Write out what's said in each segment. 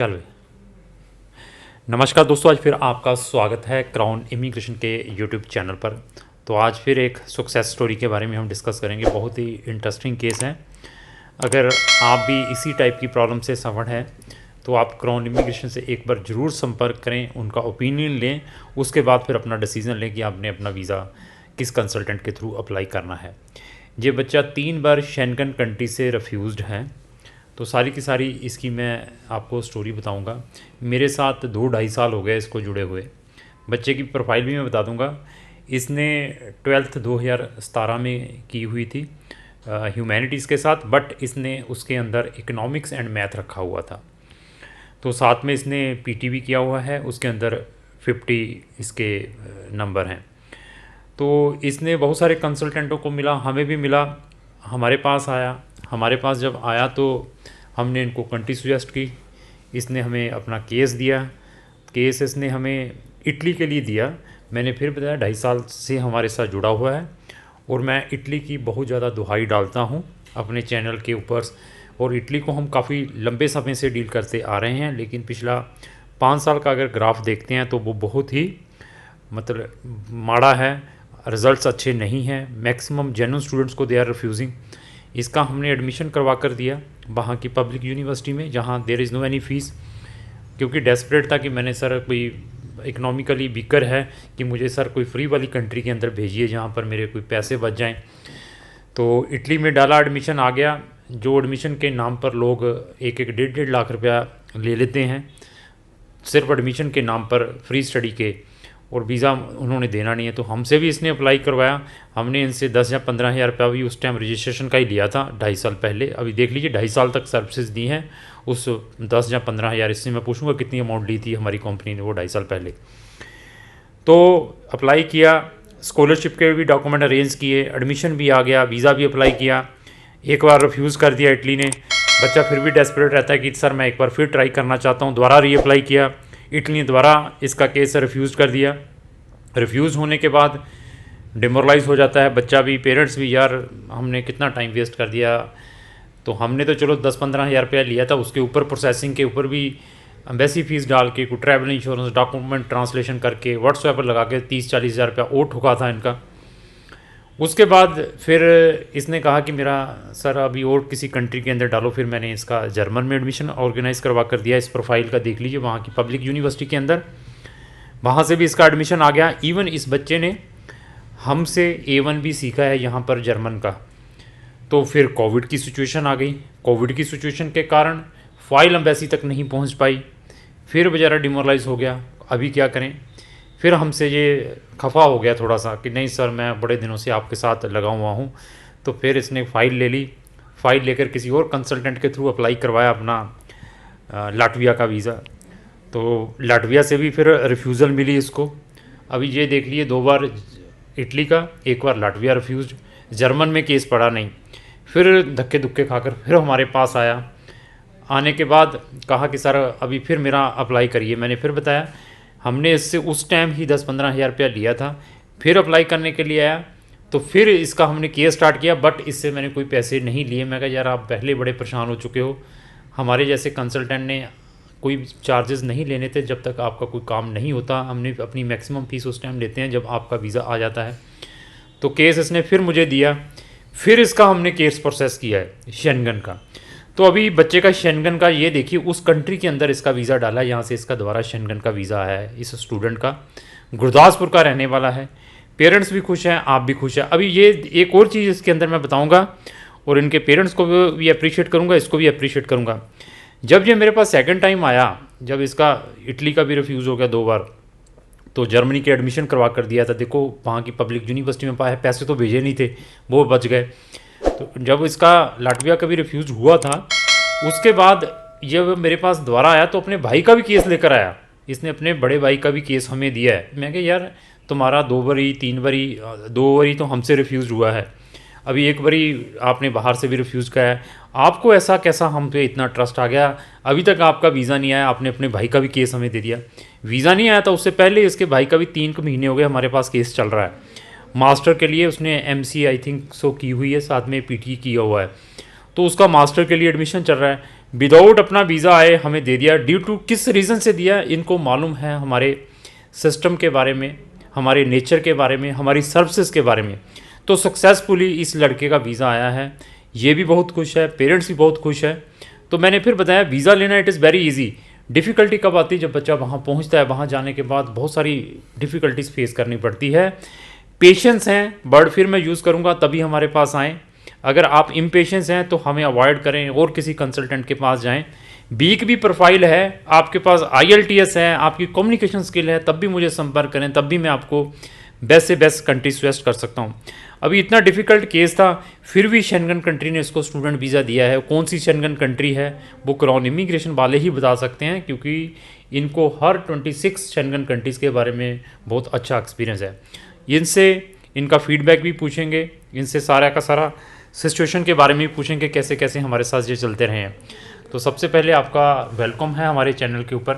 चलो, नमस्कार दोस्तों। आज फिर आपका स्वागत है क्राउन इमिग्रेशन के यूट्यूब चैनल पर। तो आज फिर एक सक्सेस स्टोरी के बारे में हम डिस्कस करेंगे। बहुत ही इंटरेस्टिंग केस है। अगर आप भी इसी टाइप की प्रॉब्लम से सफ़र हैं तो आप क्राउन इमिग्रेशन से एक बार ज़रूर संपर्क करें, उनका ओपिनियन लें, उसके बाद फिर अपना डिसीज़न लें कि आपने अपना वीज़ा किस कंसल्टेंट के थ्रू अप्लाई करना है। ये बच्चा 3 बार शेंगन कंट्री से रिफ्यूज़्ड है। तो सारी की सारी इसकी मैं आपको स्टोरी बताऊंगा। मेरे साथ 2-2.5 साल हो गए इसको जुड़े हुए। बच्चे की प्रोफाइल भी मैं बता दूंगा। इसने 12th 2017 में की हुई थी ह्यूमैनिटीज़ के साथ, बट इसने उसके अंदर इकोनॉमिक्स एंड मैथ रखा हुआ था। तो साथ में इसने पीटी भी किया हुआ है, उसके अंदर 50 इसके नंबर हैं। तो इसने बहुत सारे कंसल्टेंटों को मिला, हमें भी मिला, हमारे पास आया। हमारे पास जब आया तो हमने इनको कंट्री सुजेस्ट की। इसने हमें अपना केस दिया। केस इसने हमें इटली के लिए दिया। मैंने फिर बताया 2.5 साल से हमारे साथ जुड़ा हुआ है और मैं इटली की बहुत ज़्यादा दुहाई डालता हूँ अपने चैनल के ऊपर। और इटली को हम काफ़ी लंबे समय से डील करते आ रहे हैं, लेकिन पिछला 5 साल का अगर ग्राफ देखते हैं तो वो बहुत ही मतलब माड़ा है। रिज़ल्ट्स अच्छे नहीं हैं। मैक्सिमम जेन्युइन स्टूडेंट्स को दे आर रिफ्यूजिंग। इसका हमने एडमिशन करवा कर दिया वहाँ की पब्लिक यूनिवर्सिटी में, जहाँ there is no any fees, क्योंकि डेस्परेट था कि मैंने सर कोई इकोनॉमिकली वीकर है कि मुझे सर कोई फ्री वाली कंट्री के अंदर भेजिए जहाँ पर मेरे कोई पैसे बच जाएं। तो इटली में डाला, एडमिशन आ गया। जो एडमिशन के नाम पर लोग 1-1 1.5 लाख रुपया ले लेते हैं सिर्फ एडमिशन के नाम पर, फ्री स्टडी के, और वीज़ा उन्होंने देना नहीं है। तो हमसे भी इसने अप्लाई करवाया। हमने इनसे 10 या 15 हज़ार रुपया भी उस टाइम रजिस्ट्रेशन का ही लिया था 2.5 साल पहले। अभी देख लीजिए 2.5 साल तक सर्विसेज दी हैं। उस 10 या 15 हज़ार, इससे मैं पूछूंगा कितनी अमाउंट ली थी हमारी कंपनी ने वो 2.5 साल पहले। तो अप्लाई किया, स्कॉलरशिप के भी डॉक्यूमेंट अरेंज किए, एडमिशन भी आ गया, वीज़ा भी अप्लाई किया। एक बार रिफ्यूज़ कर दिया इटली ने। बच्चा फिर भी डेस्परेट रहता है कि सर मैं एक बार फिर ट्राई करना चाहता हूँ। दोबारा रीअप्लाई किया, इटली ने दोबारा इसका केस रिफ्यूज़ कर दिया। रिफ्यूज़ होने के बाद डिमोरलाइज हो जाता है बच्चा भी, पेरेंट्स भी। यार हमने कितना टाइम वेस्ट कर दिया। तो हमने तो चलो 10-15 हज़ार रुपया लिया था, उसके ऊपर प्रोसेसिंग के ऊपर भी एम्बेसी फ़ीस डाल के, कोई ट्रैवल इंश्योरेंस, डॉक्यूमेंट ट्रांसलेशन करके, व्हाट्सएप लगा के 30-40 हज़ार रुपया और ठुका था इनका। उसके बाद फिर इसने कहा कि मेरा सर अभी और किसी कंट्री के अंदर डालो। फिर मैंने इसका जर्मन में एडमिशन ऑर्गेनाइज़ करवा कर दिया। इस प्रोफाइल का देख लीजिए, वहाँ की पब्लिक यूनिवर्सिटी के अंदर, वहाँ से भी इसका एडमिशन आ गया। इवन इस बच्चे ने हमसे A1 भी सीखा है यहाँ पर जर्मन का। तो फिर कोविड की सिचुएशन आ गई। कोविड की सिचुएशन के कारण फ़ाइल एम्बेसी तक नहीं पहुँच पाई। फिर बेचारा डिमोरलाइज हो गया। अभी क्या करें। फिर हमसे ये खफा हो गया थोड़ा सा कि नहीं सर मैं बड़े दिनों से आपके साथ लगा हुआ हूँ। तो फिर इसने फ़ाइल ले ली। फ़ाइल लेकर किसी और कंसल्टेंट के थ्रू अप्लाई करवाया अपना लाटविया का वीज़ा। तो लाटविया से भी फिर रिफ्यूज़ल मिली इसको। अभी ये देख लिए 2 बार इटली का, 1 बार लाटविया रिफ्यूज़। जर्मन में केस पड़ा नहीं। फिर धक्के धुक्के खाकर फिर हमारे पास आया। आने के बाद कहा कि सर अभी फिर मेरा अप्लाई करिए। मैंने फिर बताया, हमने इससे उस टाइम ही 10-15 हज़ार रुपया लिया था। फिर अप्लाई करने के लिए आया तो फिर इसका हमने केस स्टार्ट किया, बट इससे मैंने कोई पैसे नहीं लिए। मैं कहा यार आप पहले बड़े परेशान हो चुके हो, हमारे जैसे कंसल्टेंट ने कोई चार्जेस नहीं लेने थे जब तक आपका कोई काम नहीं होता। हमने अपनी मैक्सिमम फ़ीस उस टाइम लेते हैं जब आपका वीज़ा आ जाता है। तो केस इसने फिर मुझे दिया। फिर इसका हमने केस प्रोसेस किया है शेंगन का। तो अभी बच्चे का शेंगन का ये देखिए, उस कंट्री के अंदर इसका वीज़ा डाला, यहाँ से इसका दोबारा शेंगन का वीज़ा है इस स्टूडेंट का। गुरदासपुर का रहने वाला है। पेरेंट्स भी खुश हैं, आप भी खुश हैं। अभी ये एक और चीज़ इसके अंदर मैं बताऊँगा और इनके पेरेंट्स को भी अप्रिशिएट करूँगा, इसको भी अप्रिशिएट करूँगा। जब ये मेरे पास सेकंड टाइम आया, जब इसका इटली का भी रिफ्यूज़ हो गया 2 बार, तो जर्मनी के एडमिशन करवा कर दिया था। देखो वहाँ की पब्लिक यूनिवर्सिटी में पाए, पैसे तो भेजे नहीं थे, वो बच गए। तो जब इसका लाटविया का भी रिफ्यूज़ हुआ था, उसके बाद जब मेरे पास दोबारा आया तो अपने भाई का भी केस लेकर आया। इसने अपने बड़े भाई का भी केस हमें दिया है। मैं कहा यार तुम्हारा 2 बारी 3 बारी 2 बारी तो हमसे रिफ्यूज़ हुआ है, अभी 1 बारी आपने बाहर से भी रिफ्यूज़ किया है। आपको ऐसा कैसा हम पे इतना ट्रस्ट आ गया, अभी तक आपका वीज़ा नहीं आया, आपने अपने भाई का भी केस हमें दे दिया। वीज़ा नहीं आया था उससे पहले इसके भाई का भी 3 महीने हो गए हमारे पास केस चल रहा है। मास्टर के लिए उसने MC आई थिंक सो की हुई है, साथ में PT किया हुआ है। तो उसका मास्टर के लिए एडमिशन चल रहा है। विदाउट अपना वीज़ा आए हमें दे दिया। ड्यू टू किस रीज़न से दिया, इनको मालूम है हमारे सिस्टम के बारे में, हमारे नेचर के बारे में, हमारी सर्विसेज के बारे में। तो सक्सेसफुली इस लड़के का वीज़ा आया है, ये भी बहुत खुश है, पेरेंट्स भी बहुत खुश है। तो मैंने फिर बताया वीज़ा लेना it is very easy. Difficulty कब आती है, जब बच्चा वहाँ पहुँचता है, वहाँ जाने के बाद बहुत सारी डिफ़िकल्टीज फेस करनी पड़ती है। पेशेंस हैं, वर्ड फिर मैं यूज़ करूँगा, तभी हमारे पास आएँ। अगर आप इम्पेशेंस हैं तो हमें अवॉइड करें और किसी कंसल्टेंट के पास जाएं। वीक भी प्रोफाइल है, आपके पास IELTS है, आपकी कम्युनिकेशन स्किल है, तब भी मुझे संपर्क करें, तब भी मैं आपको बेस्ट से बेस्ट कंट्री सजेस्ट कर सकता हूँ। अभी इतना डिफ़िकल्ट केस था, फिर भी शेंगन कंट्री ने इसको स्टूडेंट वीज़ा दिया है। कौन सी शेंगन कंट्री है वो क्राउन इमिग्रेशन वाले ही बता सकते हैं, क्योंकि इनको हर 26 शेंगन कंट्रीज़ के बारे में बहुत अच्छा एक्सपीरियंस है। इनसे इनका फीडबैक भी पूछेंगे, इनसे सारा का सारा सिचुएशन के बारे में भी पूछेंगे, कैसे कैसे हमारे साथ ये चलते रहे हैं। तो सबसे पहले आपका वेलकम है हमारे चैनल के ऊपर।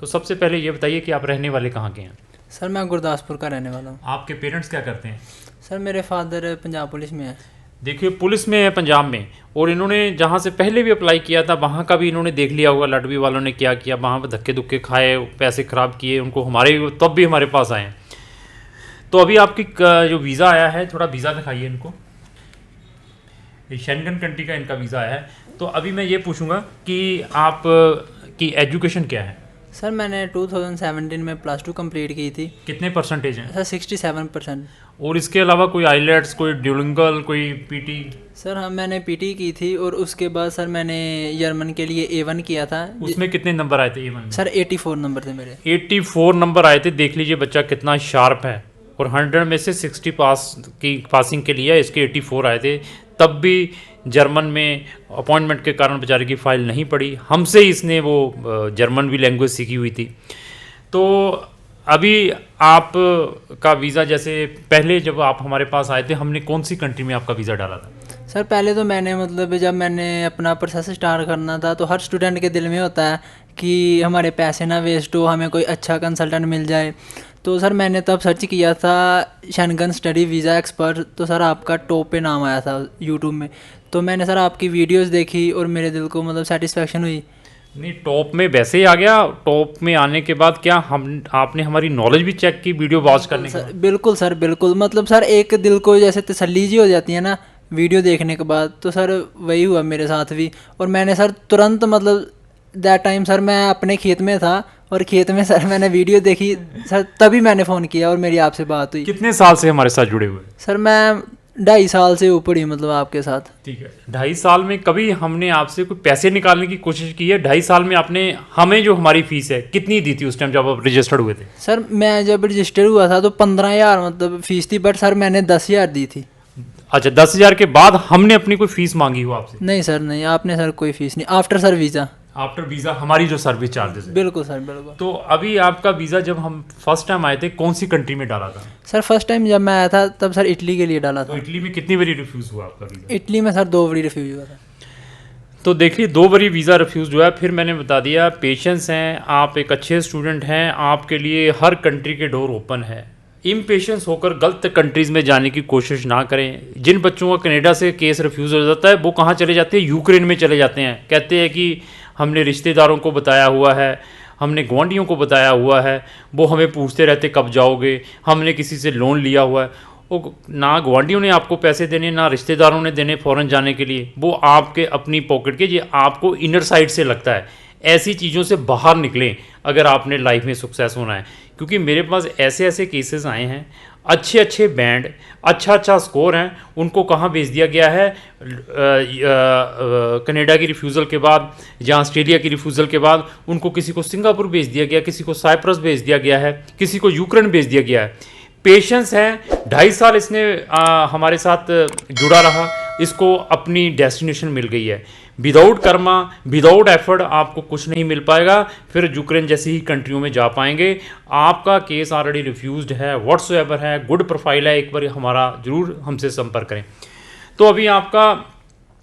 तो सबसे पहले ये बताइए कि आप रहने वाले कहाँ के हैं? सर मैं गुरदासपुर का रहने वाला हूँ। आपके पेरेंट्स क्या करते हैं? सर मेरे फादर पंजाब पुलिस में है। देखिए पुलिस में है पंजाब में, और इन्होंने जहाँ से पहले भी अप्लाई किया था वहाँ का भी इन्होंने देख लिया होगा लटवी वालों ने क्या किया, वहाँ पर धक्के धुक्के खाए, पैसे ख़राब किए उनको, हमारे तब भी हमारे पास आए। तो अभी आपकी जो वीज़ा आया है, थोड़ा वीज़ा दिखाइए इनको। ये शेंगन कंट्री का इनका वीज़ा आया है। तो अभी मैं ये पूछूंगा कि आप की एजुकेशन क्या है? सर मैंने 2017 में +2 कंप्लीट की थी। कितने परसेंटेज हैं? सर 67%। और इसके अलावा कोई आईलेट्स, कोई ड्यूलिंगल, कोई पीटी? सर हाँ मैंने पीटी की थी, और उसके बाद सर मैंने जर्मन के लिए A1 किया था। उसमें कितने नंबर आए थे A1 में? सर 84 नंबर थे मेरे। 84 नंबर आए थे। देख लीजिए बच्चा कितना शार्प है, और 100 में से 60 पासिंग के लिए इसके 84 आए थे। तब भी जर्मन में अपॉइंटमेंट के कारण बेचारे की फ़ाइल नहीं पड़ी, हमसे ही इसने वो जर्मन भी लैंग्वेज सीखी हुई थी। तो अभी आप का वीज़ा, जैसे पहले जब आप हमारे पास आए थे, हमने कौन सी कंट्री में आपका वीज़ा डाला था? सर पहले तो मैंने मतलब जब मैंने अपना प्रोसेस स्टार्ट करना था, तो हर स्टूडेंट के दिल में होता है कि हमारे पैसे ना वेस्ट हो, हमें कोई अच्छा कंसल्टेंट मिल जाए। तो सर मैंने तब सर्च किया था शेंगन स्टडी वीज़ा एक्सपर्ट, तो सर आपका टॉप पे नाम आया था यूट्यूब में। तो मैंने सर आपकी वीडियोस देखी और मेरे दिल को मतलब सेटिस्फेक्शन हुई। नहीं, टॉप में वैसे ही आ गया। टॉप में आने के बाद क्या आपने हमारी नॉलेज भी चेक की वीडियो वॉच करने के बाद? बिल्कुल सर बिल्कुल, मतलब सर एक दिल को जैसे तसल्ली जी हो जाती है ना वीडियो देखने के बाद, तो सर वही हुआ मेरे साथ भी। और मैंने सर तुरंत मतलब दैट टाइम सर मैं अपने खेत में था, और खेत में सर मैंने वीडियो देखी सर, तभी मैंने फ़ोन किया और मेरी आपसे बात हुई। कितने साल से हमारे साथ जुड़े हुए? सर मैं 2.5 साल से ऊपर ही मतलब आपके साथ। ठीक है, 2.5 साल में कभी हमने आपसे कोई पैसे निकालने की कोशिश की है? 2.5 साल में आपने हमें जो हमारी फीस है कितनी दी थी उस टाइम जब आप रजिस्टर्ड हुए थे? सर मैं जब रजिस्टर हुआ था तो 15,000 मतलब फीस थी, बट सर मैंने 10,000 दी थी। अच्छा, 10,000 के बाद हमने अपनी कोई फीस मांगी हो आपसे? नहीं सर नहीं, आपने सर कोई फीस नहीं। After sir visa, after visa हमारी जो सर्विस चार्जेस है। बिल्कुल सर बिल्कुल। तो अभी आपका वीज़ा जब हम फर्स्ट टाइम आए थे, कौन सी कंट्री में डाला था? सर फर्स्ट टाइम जब मैं आया था तब सर इटली के लिए डाला तो था। इटली में कितनी बारी रिफ्यूज़ हुआ आपका वीज़ा? इटली में सर 2 बारी रिफ्यूज हुआ था। तो देखिए 2 बारी वीज़ा रिफ्यूज़ हुआ है। फिर मैंने बता दिया, पेशेंस हैं, आप एक अच्छे स्टूडेंट हैं, आपके लिए हर कंट्री के डोर ओपन है। इम्पेशेंस होकर गलत कंट्रीज़ में जाने की कोशिश ना करें। जिन बच्चों का कनाडा से केस रिफ्यूज़ हो जाता है, वो कहाँ चले जाते हैं? यूक्रेन में चले जाते हैं। कहते हैं कि हमने रिश्तेदारों को बताया हुआ है, हमने गुआंढियों को बताया हुआ है, वो हमें पूछते रहते कब जाओगे, हमने किसी से लोन लिया हुआ है। वो ना गुआंढियों ने आपको पैसे देने, ना रिश्तेदारों ने देने फ़ौरन जाने के लिए, वो आपके अपनी पॉकेट के, ये आपको इनर साइड से लगता है। ऐसी चीज़ों से बाहर निकलें अगर आपने लाइफ में सक्सेस होना है, क्योंकि मेरे पास ऐसे ऐसे केसेस आए हैं, अच्छे अच्छे बैंड, अच्छा अच्छा स्कोर हैं, उनको कहाँ भेज दिया गया है? कनाडा की रिफ्यूज़ल के बाद या ऑस्ट्रेलिया की रिफ्यूज़ल के बाद उनको किसी को सिंगापुर भेज दिया गया, किसी को साइप्रस भेज दिया गया है, किसी को यूक्रेन भेज दिया गया है। पेशेंस है, 2.5 साल इसने हमारे साथ जुड़ा रहा, इसको अपनी डेस्टिनेशन मिल गई है। विदाउट कर्मा, विदाउट एफर्ट आपको कुछ नहीं मिल पाएगा। फिर यूक्रेन जैसी ही कंट्रियों में जा पाएंगे। आपका केस ऑलरेडी रिफ्यूज्ड है, व्हाट्सएवर है, गुड प्रोफाइल है, एक बार हमारा जरूर हमसे संपर्क करें। तो अभी आपका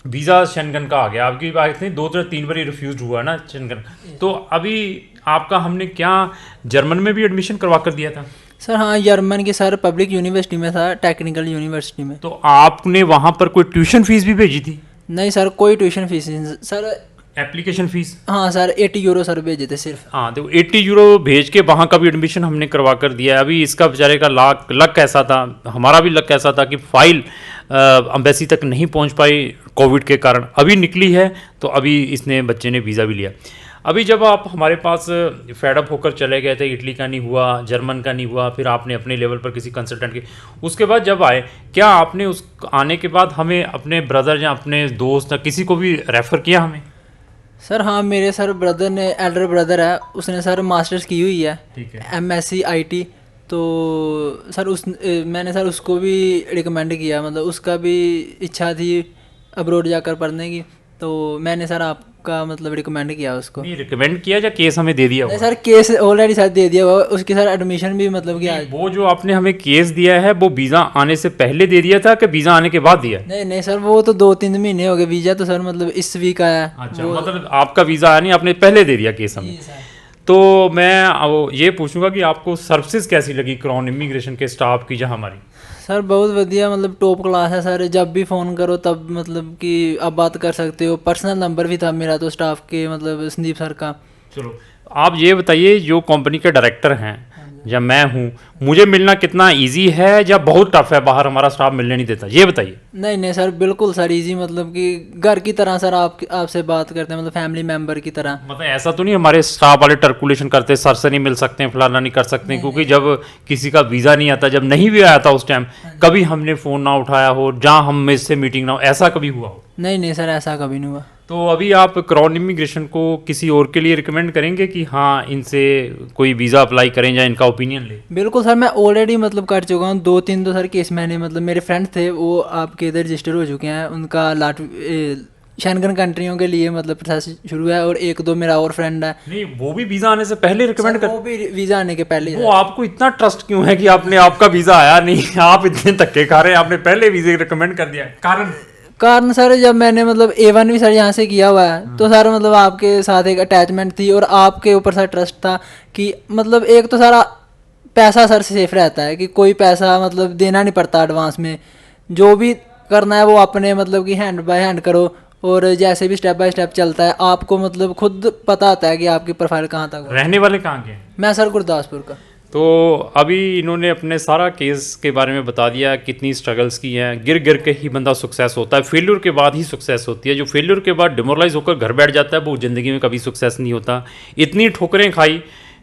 वीज़ा शेंगन का आ गया, आपकी बात नहीं 2-3 बार रिफ्यूज हुआ ना शेंगन। तो अभी आपका हमने क्या जर्मन में भी एडमिशन करवा कर दिया था? सर हाँ, जर्मन की सर पब्लिक यूनिवर्सिटी में था, टेक्निकल यूनिवर्सिटी में। तो आपने वहाँ पर कोई ट्यूशन फीस भी भेजी थी? नहीं सर, कोई ट्यूशन फीस नहीं सर। Application fees? हाँ सर, 80 यूरो सर भेजे थे सिर्फ। हाँ, तो 80 यूरो भेज के वहाँ का भी एडमिशन हमने करवा कर दिया है। अभी इसका बेचारे का लक ऐसा था, हमारा भी लक ऐसा था कि फाइल अम्बेसी तक नहीं पहुँच पाई कोविड के कारण। अभी निकली है तो अभी इसने बच्चे ने वीज़ा भी लिया। अभी जब आप हमारे पास फेडअप होकर चले गए थे, इटली का नहीं हुआ, जर्मन का नहीं हुआ, फिर आपने अपने लेवल पर किसी कंसल्टेंट के, उसके बाद जब आए, क्या आपने उस आने के बाद हमें अपने ब्रदर या अपने दोस्त या किसी को भी रेफ़र किया हमें? सर हाँ, मेरे सर ब्रदर ने, एल्डर ब्रदर है, उसने सर मास्टर्स की हुई है, ठीक है। MSc IT। तो सर मैंने सर उसको भी रिकमेंड किया, मतलब उसका भी इच्छा थी अब्रॉड जाकर पढ़ने की, तो मैंने सर आपका मतलब रिकमेंड किया उसको। नहीं, रिकमेंड किया या केस हमें दे दिया नहीं हुआ? सर, केस ऑलरेडी सर दे दिया हुआ, उसकी सर एडमिशन भी मतलब कि आज। वो जो आपने हमें केस दिया है वो वीज़ा आने से पहले दे दिया था कि वीज़ा आने के बाद दिया है? नहीं नहीं सर, वो तो 2-3 महीने हो गए, वीज़ा तो सर मतलब इस वीक आया। अच्छा, मतलब आपका वीज़ा आया नहीं, आपने पहले दे दिया केस हमें। जी सर। तो मैं ये पूछूंगा कि आपको सर्विसेज कैसी लगी क्राउन इमिग्रेशन के स्टाफ की जहाँ हमारी? सर बहुत बढ़िया, मतलब टॉप क्लास है सर, जब भी फ़ोन करो तब मतलब कि आप बात कर सकते हो। पर्सनल नंबर भी था मेरा तो स्टाफ के, मतलब संदीप सर का। चलो, आप ये बताइए, जो कंपनी के डायरेक्टर हैं या मैं हूँ, मुझे मिलना कितना इजी है या बहुत टफ है, बाहर हमारा स्टाफ मिलने नहीं देता, ये बताइए। नहीं नहीं सर, बिल्कुल सर इजी, मतलब कि घर की तरह सर आपसे बात करते हैं, मतलब फैमिली मेम्बर की तरह। मतलब ऐसा तो नहीं हमारे स्टाफ वाले टर्कुलेशन करते, सर से नहीं मिल सकते हैं, फलाना नहीं कर सकते हैं, क्योंकि जब किसी का वीज़ा नहीं आता, जब नहीं भी आया था उस टाइम, कभी हमने फ़ोन ना उठाया हो, जहाँ हम इससे मीटिंग ना हो, ऐसा कभी हुआ हो? नहीं नहीं सर, ऐसा कभी नहीं हुआ। तो अभी आप क्राउन इमिग्रेशन को किसी और के लिए रिकमेंड करेंगे कि हाँ, इनसे कोई वीज़ा अप्लाई करें या इनका ओपिनियन ले? बिल्कुल सर, मैं ऑलरेडी मतलब कर चुका हूँ 2-3 तो सर केस मैंने, मतलब मेरे फ्रेंड थे वो आपके इधर रजिस्टर हो चुके हैं, उनका शेंगन कंट्रियों के लिए मतलब प्रोसेस शुरू है, और 1-2 मेरा और फ्रेंड है। नहीं, वो भी वीज़ा आने से पहले रिकमेंड कर? वो भी वीज़ा आने के पहले। वो आपको इतना ट्रस्ट क्यों है कि आपने, आपका वीज़ा आया नहीं, आप इतने धक्के खा रहे हैं, आपने पहले वीज़े रिकमेंड कर दिया? कारण सर, जब मैंने मतलब A1 भी सर यहाँ से किया हुआ है, तो सर मतलब आपके साथ एक अटैचमेंट थी और आपके ऊपर सर ट्रस्ट था कि मतलब एक तो सारा पैसा सर सेफ रहता है कि कोई पैसा मतलब देना नहीं पड़ता एडवांस में, जो भी करना है वो अपने मतलब कि हैंड बाय हैंड करो, और जैसे भी स्टेप बाय स्टेप चलता है आपको मतलब खुद पता आता है कि आपकी प्रोफाइल कहाँ तक हो। रहने वाले कहाँ के हैं? मैं सर गुरदासपुर का। तो अभी इन्होंने अपने सारा केस के बारे में बता दिया, कितनी स्ट्रगल्स की हैं। गिर गिर के ही बंदा सक्सेस होता है, फेल्यूर के बाद ही सक्सेस होती है। जो फेल्यूर के बाद डिमोरलाइज होकर घर बैठ जाता है वो ज़िंदगी में कभी सक्सेस नहीं होता। इतनी ठोकरें खाई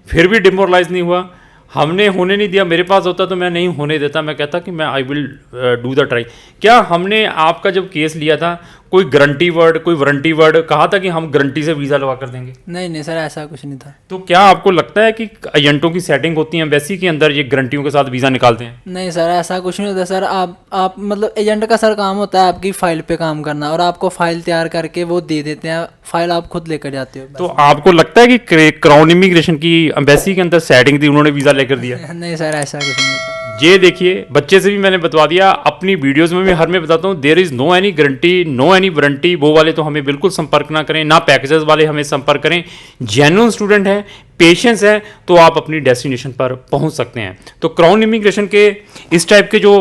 फिर भी डिमोरलाइज नहीं हुआ, हमने होने नहीं दिया। मेरे पास होता तो मैं नहीं होने देता, मैं कहता कि मैं I will do the try. क्या हमने आपका जब केस लिया था कोई गारंटी वर्ड, कोई वारंटी वर्ड कहा था कि हम गारंटी से वीज़ा लगा कर देंगे? नहीं नहीं सर, ऐसा कुछ नहीं था। तो क्या आपको लगता है कि एजेंटों की सेटिंग होती है एम्बेसी के अंदर, ये गारंटियों के साथ वीज़ा निकालते हैं? नहीं सर, ऐसा कुछ नहीं होता सर। आप मतलब एजेंट का सर काम होता है आपकी फाइल पे काम करना, और आपको फाइल तैयार करके वो दे देते हैं, फाइल आप खुद लेकर जाते हो। तो आपको लगता है कि क्राउन इमिग्रेशन की एम्बेसी के अंदर सेटिंग थी, उन्होंने वीज़ा लेकर दिया? नहीं सर, ऐसा कुछ नहीं होता। ये देखिए, बच्चे से भी मैंने बतवा दिया, अपनी वीडियोस में भी हर में बताता हूँ, there is no any guarantee, no any warranty. वो वाले तो हमें बिल्कुल संपर्क ना करें, ना पैकेजेस वाले हमें संपर्क करें। जेन्युइन स्टूडेंट है, पेशेंस है, तो आप अपनी डेस्टिनेशन पर पहुँच सकते हैं। तो क्राउन इमिग्रेशन के इस टाइप के जो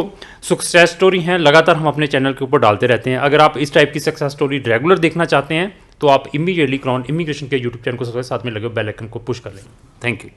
सक्सेस स्टोरी हैं लगातार हम अपने चैनल के ऊपर डालते रहते हैं। अगर आप इस टाइप की सक्सेस स्टोरी रेगुलर देखना चाहते हैं तो आप इमीडिएटली क्राउन इमिग्रेशन के यूट्यूब चैनल को सबसे साथ में लगे बेल आइकन को पुश कर लें। Thank you.